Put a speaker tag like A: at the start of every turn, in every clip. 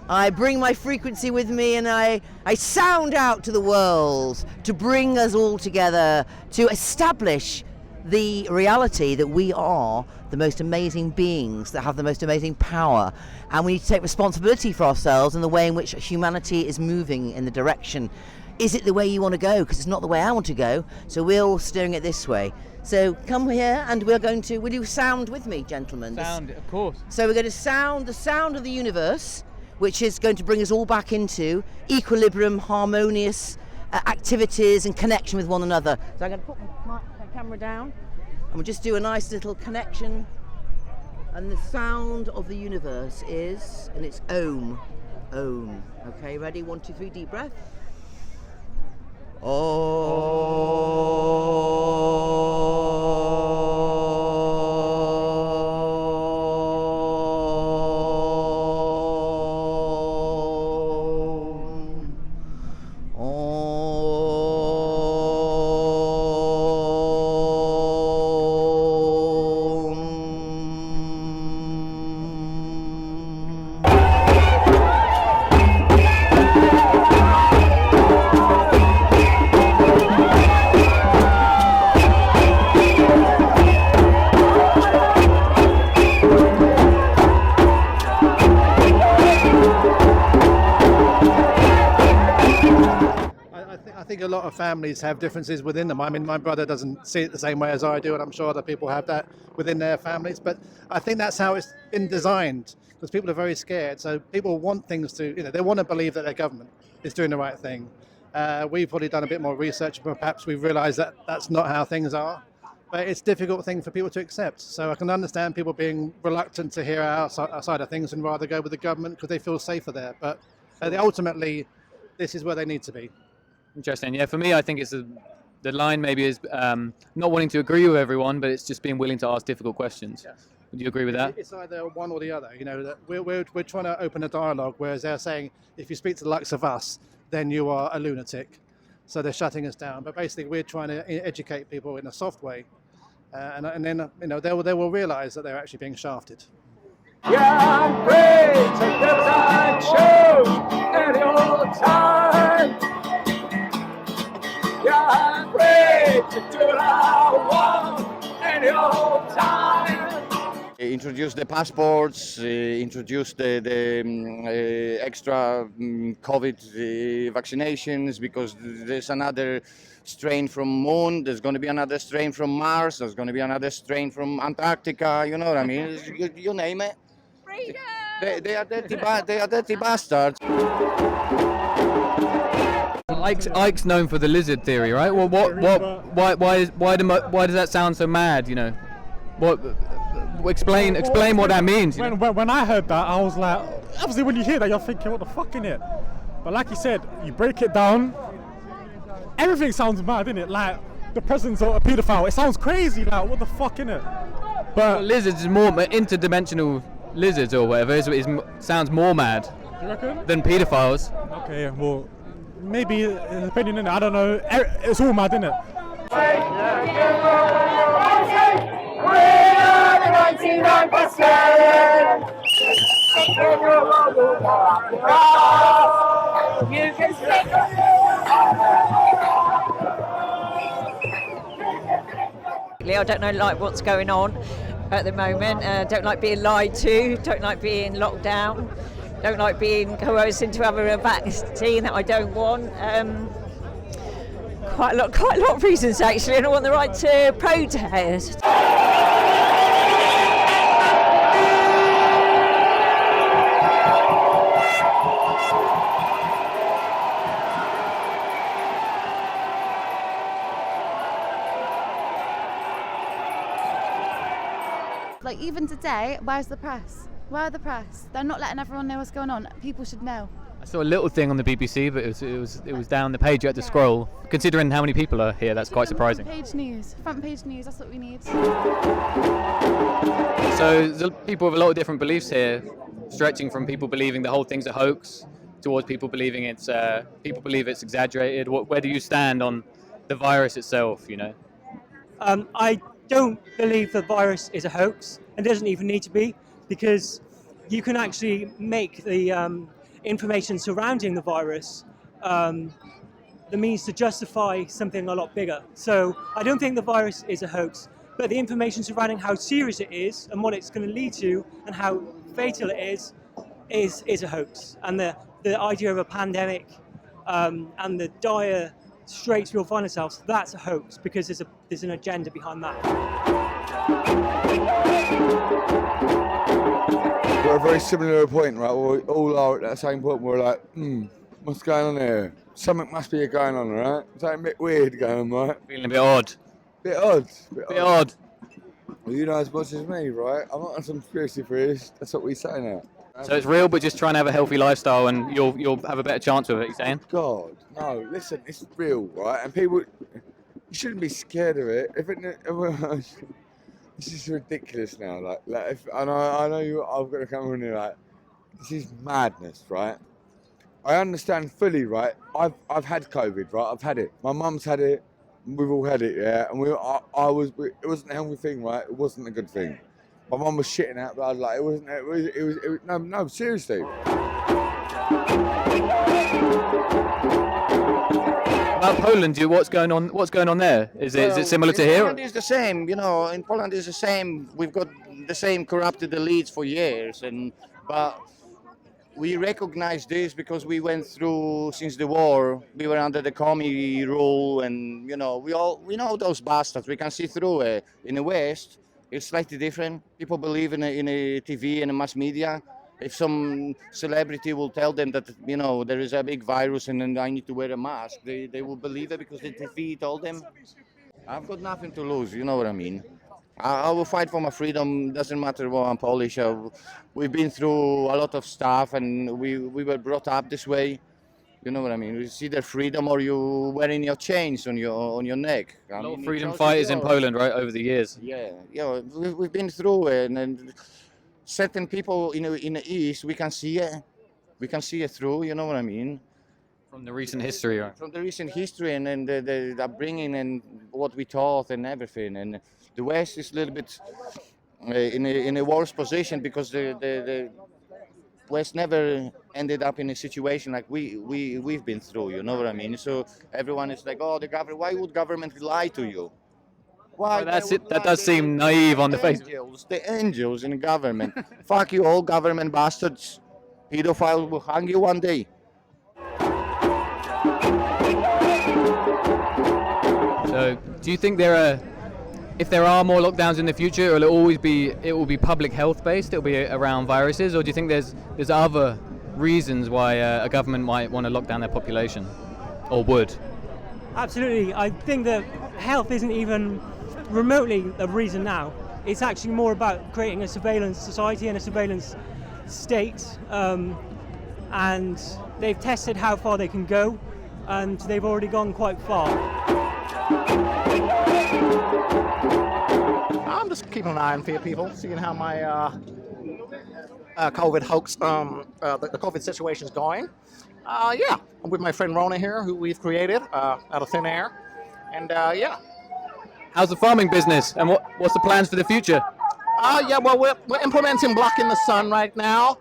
A: I bring my frequency with me, and I sound out to the world to bring us all together, to establish the reality that we are the most amazing beings that have the most amazing power, and we need to take responsibility for ourselves and the way in which humanity is moving in the direction. Is it the way you want to go? Because it's not the way I want to go, so we're all steering it this way. So come here, and we're going to, will you sound with me, gentlemen?
B: Sound, of course.
A: So we're going to sound the sound of the universe, which is going to bring us all back into equilibrium, harmonious activities and connection with one another. So I'm going to put my camera down, and we'll just do a nice little connection. And the sound of the universe is, and it's Om. Om. Okay, ready? 1, 2, 3, deep breath.
C: I think a lot of families have differences within them. I mean, my brother doesn't see it the same way as I do, and I'm sure other people have that within their families. But I think that's how it's been designed, because people are very scared. So people want things to, they want to believe that their government is doing the right thing. We've probably done a bit more research, but perhaps we've realised that that's not how things are. But it's a difficult thing for people to accept. So I can understand people being reluctant to hear our side of things and rather go with the government because they feel safer there. But ultimately, this is where they need to be.
B: Interesting. Yeah, for me, I think it's the line maybe is not wanting to agree with everyone, but it's just being willing to ask difficult questions.
C: Yes.
B: Would you agree with that?
C: It's either one or the other. That we're trying to open a dialogue, whereas they're saying if you speak to the likes of us, then you are a lunatic. So they're shutting us down. But basically, we're trying to educate people in a soft way, and then they will realise that they're actually being shafted.
D: Yeah, I'm great to get that show any old time. Yeah, I'm great to do what I want any old time.
E: Introduce the passports, introduce the extra COVID vaccinations, because there's another strain from Moon, there's going to be another strain from Mars, there's going to be another strain from Antarctica, you know what I mean? You name it.
F: Freedom!
E: They are dirty bastards.
B: Ike's known for the lizard theory, right? Well, why does that sound so mad? Explain what that means.
G: When I heard that, I was like, obviously when you hear that, you're thinking, what the fuck, innit? But like you said, you break it down, everything sounds mad, innit? Like, the president's a paedophile, it sounds crazy, like, what the fuck, innit? But
B: lizards is more interdimensional lizards or whatever, sounds more mad than paedophiles.
G: Okay, well, maybe, depending on it, I don't know, it's all mad, innit?
F: I don't know like what's going on at the moment. Don't like being lied to. Don't like being locked down. Don't like being coerced into having a vaccine that I don't want. Quite a lot of reasons actually, and I want the right to protest.
H: Like even today, where's the press? Where are the press? They're not letting everyone know what's going on. People should know.
B: I saw a little thing on the BBC, but it was down the page. You had to scroll. Considering how many people are here, that's quite surprising.
H: Front page news. That's what we need.
B: So there's people with a lot of different beliefs here, stretching from people believing the whole thing's a hoax towards people believing it's exaggerated. Where do you stand on the virus itself?
I: I don't believe the virus is a hoax, and doesn't even need to be, because you can actually make the information surrounding the virus, the means to justify something a lot bigger. So I don't think the virus is a hoax, but the information surrounding how serious it is and what it's going to lead to and how fatal it is a hoax. And the idea of a pandemic and the dire straits we'll find ourselves, that's a hoax because there's an agenda behind that.
J: We're very similar to a point, right? We all are at that same point. We're like, what's going on here? Something must be going on, right? Something a bit weird going on, right?
B: Feeling a bit odd.
J: Bit odd.
B: Bit odd.
J: Well, you know as much as me, right? I'm not a conspiracy theorist. That's what we say now.
B: So it's real, but just try and have a healthy lifestyle, and you'll have a better chance with it. You saying?
J: God, no. Listen, it's real, right? And people, you shouldn't be scared of it. This is ridiculous now. Like if, and I know you. I've got to come in here. Like, this is madness, right? I understand fully, right? I've had COVID, right? I've had it. My mum's had it. We've all had it, yeah. And it wasn't a healthy thing, right? It wasn't a good thing. My mum was shitting out blood, like it wasn't. It was no, seriously.
B: About Poland, what's going on? What's going on there? Is it similar to here?
E: Poland is the same, you know. In Poland is the same. We've got the same corrupted elites for years, but we recognize this because we went through since the war. We were under the commie rule, and you know we know those bastards. We can see through it. In the West, it's slightly different. People believe in a TV and a mass media. If some celebrity will tell them that, you know, there is a big virus and I need to wear a mask, they will believe it because the TV told them. I've got nothing to lose, you know what I mean? I will fight for my freedom, doesn't matter what I'm Polish. We've been through a lot of stuff and we were brought up this way. You know what I mean? It's either freedom or you wearing your chains on your neck.
B: A lot of freedom fighters in Poland, right, over the years.
E: Yeah, we've been through it, and certain people in the East, we can see it through. You know what I mean?
B: From the recent history, right?
E: From the recent history and the upbringing and what we taught and everything. And the West is a little bit in a worse position because the West never ended up in a situation like we've been through. You know what I mean? So everyone is like, oh, the government. Why would government lie to you? Why?
B: Well, that's it. That does seem naive on the face.
E: The angels in government. Fuck you all, government bastards. Pedophile will hang you one day.
B: So, do you think if there are more lockdowns in the future, it will be public health based? It'll be around viruses, or do you think there's other reasons why a government might want to lock down their population, or would?
I: Absolutely. I think that health isn't even remotely a reason now. It's actually more about creating a surveillance society and a surveillance state, and they've tested how far they can go, and they've already gone quite far.
K: I'm just keeping an eye on people, seeing how my COVID hoax, the COVID situation is going. Yeah, I'm with my friend Rona here, who we've created out of thin air, and yeah.
B: How's the farming business, and what's the plans for the future?
K: Yeah, well, we're implementing blocking the sun right now.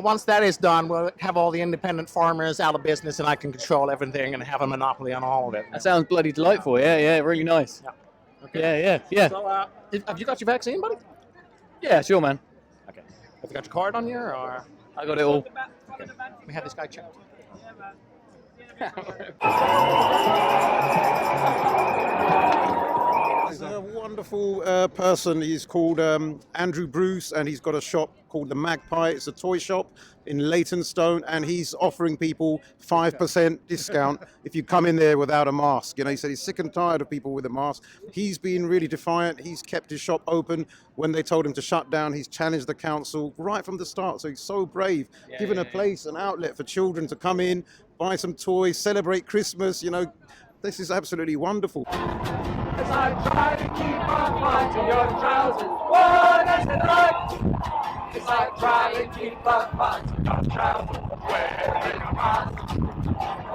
K: Once that is done, we'll have all the independent farmers out of business, and I can control everything and have a monopoly on all of it.
B: That sounds bloody delightful. Yeah, really nice.
K: Yeah. Okay.
B: Yeah.
K: So, have you got your vaccine, buddy?
B: Yeah, sure, man.
K: Okay. Have you got your card on you, or?
B: I got it all.
K: Okay. Let me have this guy checked.
L: He's a wonderful person. He's called Andrew Bruce, and he's got a shop called the Magpie. It's a toy shop in Leytonstone, and he's offering people 5% discount if you come in there without a mask. You know, he said he's sick and tired of people with a mask. He's been really defiant. He's kept his shop open when they told him to shut down. He's challenged the council right from the start. So he's so brave, giving a place, an outlet for children to come in, buy some toys, celebrate Christmas. You know, this is absolutely wonderful.
D: As I try to keep on finding your trousers, what is it like? As I try to keep on finding your trousers, wearing a mask.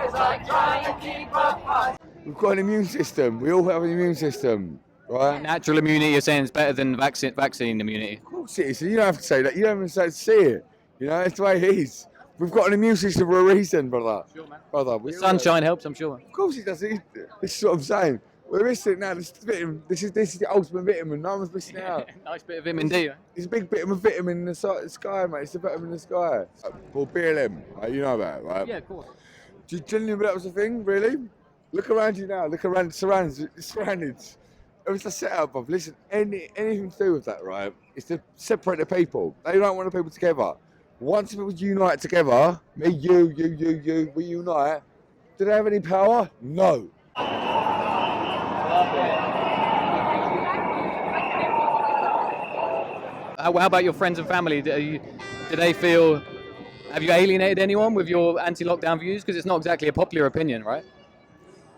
D: As I try to keep on finding.
J: We've got an immune system. We all have an immune system, right?
B: Natural immunity, you're saying, is better than vaccine immunity?
J: Of course it is. So you don't have to say that. You don't have to say it. You know, that's the way it is. We've got an immune system for a reason, brother.
B: Sure, man.
J: Brother,
B: Sunshine helps, I'm sure.
J: Of course it does. This is what I'm saying. We're missing now. This is the ultimate vitamin. No one's missing out.
B: Nice bit of vitamin D. Right?
J: It's a big bit of a vitamin in the sky, mate. It's a vitamin in the sky. Well, BLM, you know about it, right?
B: Yeah, of course.
J: Do you genuinely believe that was a thing, really? Look around you now. Look around, surrounded. It was a setup of, listen, anything to do with that, right? It's to separate the people. They don't want the people together. Once people unite together, me, you, we unite, do they have any power? No.
B: How about your friends and family? Do they feel, have you alienated anyone with your anti-lockdown views? Because it's not exactly a popular opinion, right?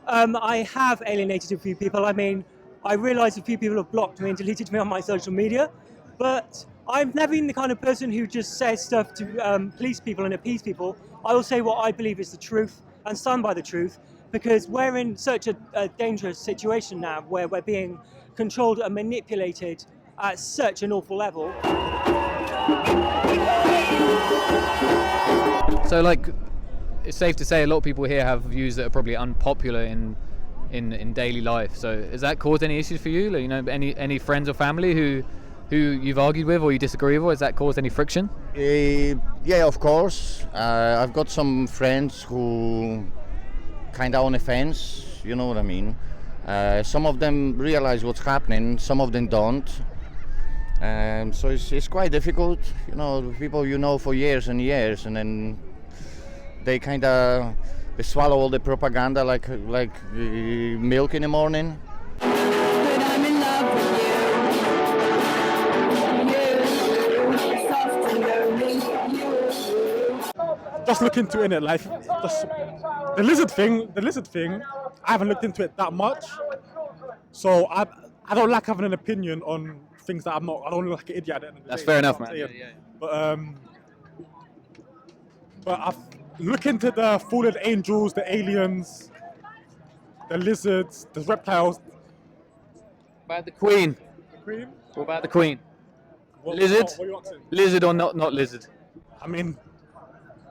I: I have alienated a few people. I mean, I realise a few people have blocked me and deleted me on my social media, but I've never been the kind of person who just says stuff to please people and appease people. I will say what I believe is the truth and stand by the truth, because we're in such a dangerous situation now where we're being controlled and manipulated at such an awful level.
B: So, like, it's safe to say a lot of people here have views that are probably unpopular in daily life. So, has that caused any issues for you? Like, you know, any friends or family who you've argued with or you disagree with? Has that caused any friction?
E: Yeah, of course. I've got some friends who kind of on the fence, you know what I mean. Some of them realize what's happening, some of them don't. So it's quite difficult, you know, people you know for years and years, and then they kind of swallow all the propaganda like milk in the morning.
D: But I'm in love with you, soft and lonely, you.
G: Just look into it, innit? Like, just, the lizard thing, I haven't looked into it that much. So I don't like having an opinion on things that I don't look like an idiot at the end of the
B: That's
G: day.
B: fair
G: You know
B: enough,
G: what I'm
B: man.
G: saying? But I've looked into the fallen angels, the aliens, the lizards, the reptiles.
B: About the Queen.
G: The Queen?
B: What about the Queen?
G: What-
B: Lizard?
G: what are you up to?
B: Lizard or not lizard?
G: I mean,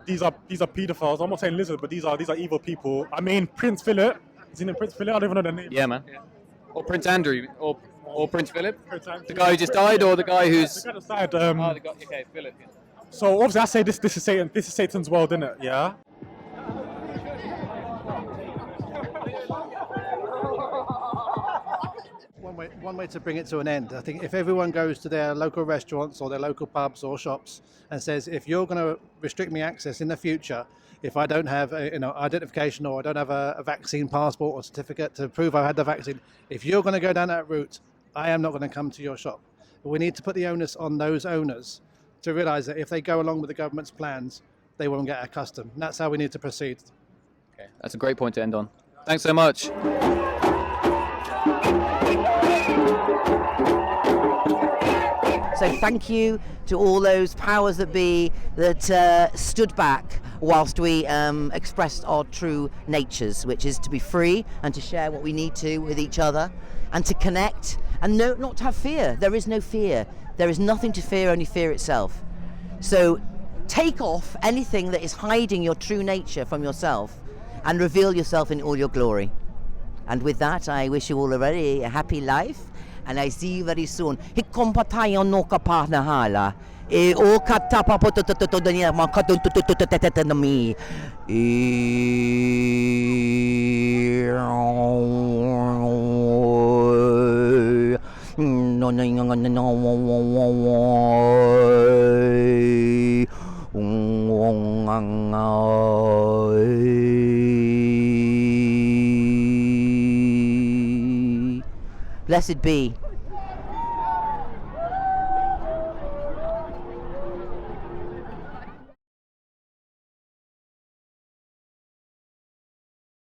G: these are pedophiles. I'm not saying lizard, but these are evil people. I mean, Prince Philip. Is he named Prince Philip? I don't even know the name.
B: Yeah, man. Or Prince Andrew, or Prince Philip?
G: Prince Andrew.
B: The guy who just died, or the guy who's...
G: The guy that died.
B: Oh, the guy, okay, Philip. Yeah.
G: So obviously, I say this is Satan. This is Satan's world, isn't it? Yeah.
C: One way to bring it to an end, I think, if everyone goes to their local restaurants or their local pubs or shops and says, if you're going to restrict me access in the future, if I don't have identification or I don't have a vaccine passport or certificate to prove I had the vaccine, if you're going to go down that route, I am not going to come to your shop. But we need to put the onus on those owners to realise that if they go along with the government's plans, they won't get accustomed. And that's how we need to proceed.
B: Okay, that's a great point to end on. Thanks so much.
A: So thank you to all those powers that be that stood back whilst we expressed our true natures, which is to be free and to share what we need to with each other and to connect and not to have fear. There is no fear. There is nothing to fear, only fear itself. So take off anything that is hiding your true nature from yourself and reveal yourself in all your glory. And with that, I wish you all a very happy life. And I see you very soon. Hikompatayo no kapana hala. O katapa potototodania makatototototetetami. No Blessed be